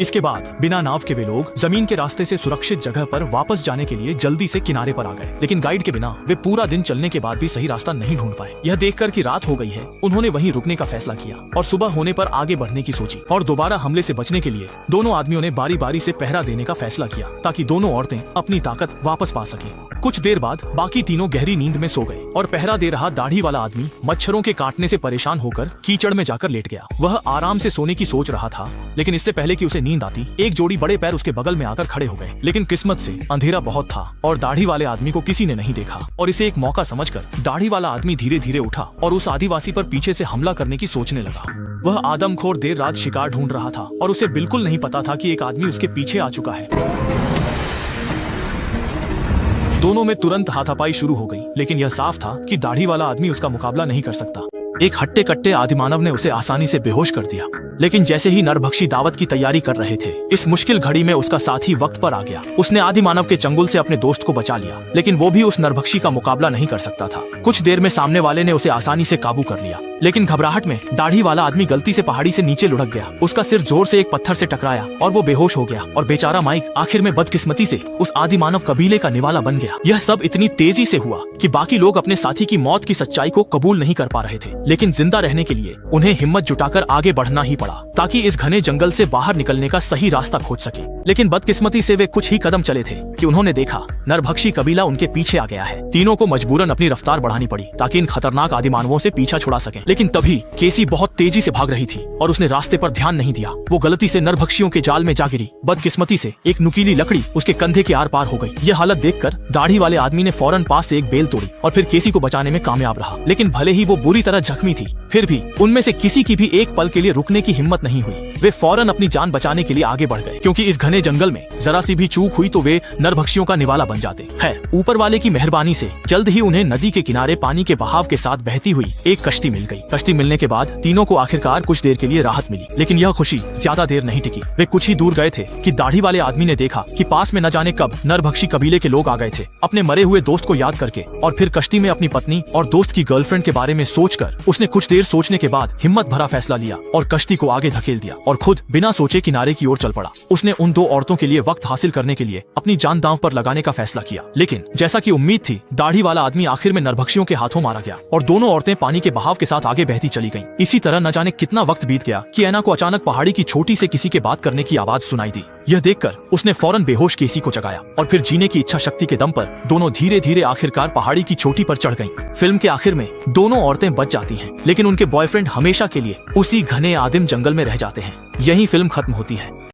इसके बाद बिना नाव के वे लोग जमीन के रास्ते से सुरक्षित जगह पर वापस जाने के लिए जल्दी से किनारे पर आ गए, लेकिन गाइड के बिना वे पूरा दिन चलने के बाद भी सही रास्ता नहीं ढूंढ पाए। यह देखकर कि रात हो गई है, उन्होंने वहीं रुकने का फैसला किया और सुबह होने पर आगे बढ़ने की सोची। और दोबारा हमले से बचने के लिए दोनों आदमियों ने बारी बारी से पहरा देने का फैसला किया ताकि दोनों औरतें अपनी ताकत वापस पा सकें। कुछ देर बाद बाकी तीनों गहरी नींद में सो गए और पहरा दे रहा दाढ़ी वाला आदमी मच्छरों के काटने से परेशान होकर कीचड़ में जाकर लेट गया। वह आराम से सोने की सोच रहा था, लेकिन इससे पहले कि उसे नींद आती, एक जोड़ी बड़े पैर उसके बगल में आकर खड़े हो गए। लेकिन किस्मत से अंधेरा बहुत था और दाढ़ी वाले आदमी को किसी ने नहीं देखा और इसे एक मौका समझकर दाढ़ी वाला आदमी धीरे धीरे उठा और उस आदिवासी पर पीछे से हमला करने की सोचने लगा। वह आदमखोर देर रात शिकार ढूंढ रहा था और उसे बिल्कुल नहीं पता था कि एक आदमी उसके पीछे आ चुका है। दोनों में तुरंत हाथापाई शुरू हो गई, लेकिन यह साफ था कि दाढ़ी वाला आदमी उसका मुकाबला नहीं कर सकता। एक हट्टे कट्टे आदिमानव ने उसे आसानी से बेहोश कर दिया। लेकिन जैसे ही नरभक्षी दावत की तैयारी कर रहे थे, इस मुश्किल घड़ी में उसका साथी वक्त पर आ गया। उसने आदिमानव के चंगुल से अपने दोस्त को बचा लिया, लेकिन वो भी उस नरभक्षी का मुकाबला नहीं कर सकता था। कुछ देर में सामने वाले ने उसे आसानी से काबू कर लिया, लेकिन घबराहट में दाढ़ी वाला आदमी गलती से पहाड़ी से नीचे लुढ़क गया। उसका सिर जोर से एक पत्थर से टकराया और वो बेहोश हो गया और बेचारा माइक आखिर में बदकिस्मती से उस आदिमानव कबीले का निवाला बन गया। यह सब इतनी तेजी से हुआ कि बाकी लोग अपने साथी की मौत की सच्चाई को कबूल नहीं कर पा रहे थे, लेकिन जिंदा रहने के लिए उन्हें हिम्मत जुटाकर आगे बढ़ना ही पड़ा ताकि इस घने जंगल से बाहर निकलने का सही रास्ता खोज सके। लेकिन बदकिस्मती से वे कुछ ही कदम चले थे कि उन्होंने देखा नरभक्षी कबीला उनके पीछे आ गया है। तीनों को मजबूरन अपनी रफ्तार बढ़ानी पड़ी ताकि इन खतरनाक आदिमानवों से पीछा छुड़ा सकें। लेकिन तभी केसी बहुत तेजी से भाग रही थी और उसने रास्ते पर ध्यान नहीं दिया। वो गलती से नरभक्षियों के जाल में जा गिरी। बदकिस्मती से एक नुकीली लकड़ी उसके कंधे के आर पार हो गई। यह हालत देखकर दाढ़ी वाले आदमी ने फौरन पास से एक बेल तोड़ी और फिर केसी को बचाने में कामयाब रहा। लेकिन भले ही वो बुरी तरह जख्मी थी, फिर भी उनमें से किसी की भी एक पल के लिए रुकने की हिम्मत नहीं हुई। वे फौरन अपनी जान बचाने के लिए आगे बढ़ गए, क्योंकि इस घने जंगल में जरा सी भी चूक हुई तो वे नरभक्षियों का निवाला बन जाते। खैर, ऊपर वाले की मेहरबानी से जल्द ही उन्हें नदी के किनारे पानी के बहाव के साथ बहती हुई एक कश्ती मिल गई। कश्ती मिलने के बाद तीनों को आखिरकार कुछ देर के लिए राहत मिली, लेकिन यह खुशी ज्यादा देर नहीं टिकी। वे कुछ ही दूर गए थे कि दाढ़ी वाले आदमी ने देखा कि पास में न जाने कब नरभक्षी कबीले के लोग आ गए थे। अपने मरे हुए दोस्त को याद करके और फिर कश्ती में अपनी पत्नी और दोस्त की गर्लफ्रेंड के बारे में सोचकर उसने कुछ देर सोचने के बाद हिम्मत भरा फैसला लिया और कश्ती को आगे धकेल दिया और खुद बिना सोचे किनारे की ओर चल पड़ा। उसने उन दो औरतों के लिए वक्त हासिल करने के लिए अपनी जान दांव पर लगाने का फैसला किया, लेकिन जैसा कि उम्मीद थी, दाढ़ी वाला आदमी आखिर में नरभक्षियों के हाथों मारा गया और दोनों औरतें पानी के बहाव के साथ आगे बहती चली गईं। इसी तरह न जाने कितना वक्त बीत गया कि ऐना को अचानक पहाड़ी की छोटी से किसी के बात करने की आवाज सुनाई दी। यह देखकर उसने फौरन बेहोश केसी को जगाया और फिर जीने की इच्छा शक्ति के दम पर दोनों धीरे धीरे आखिरकार पहाड़ी की चोटी पर चढ़ गईं। फिल्म के आखिर में दोनों औरतें बच जाती हैं, लेकिन उनके बॉयफ्रेंड हमेशा के लिए उसी घने आदिम जंगल में रह जाते हैं। यही फिल्म खत्म होती है।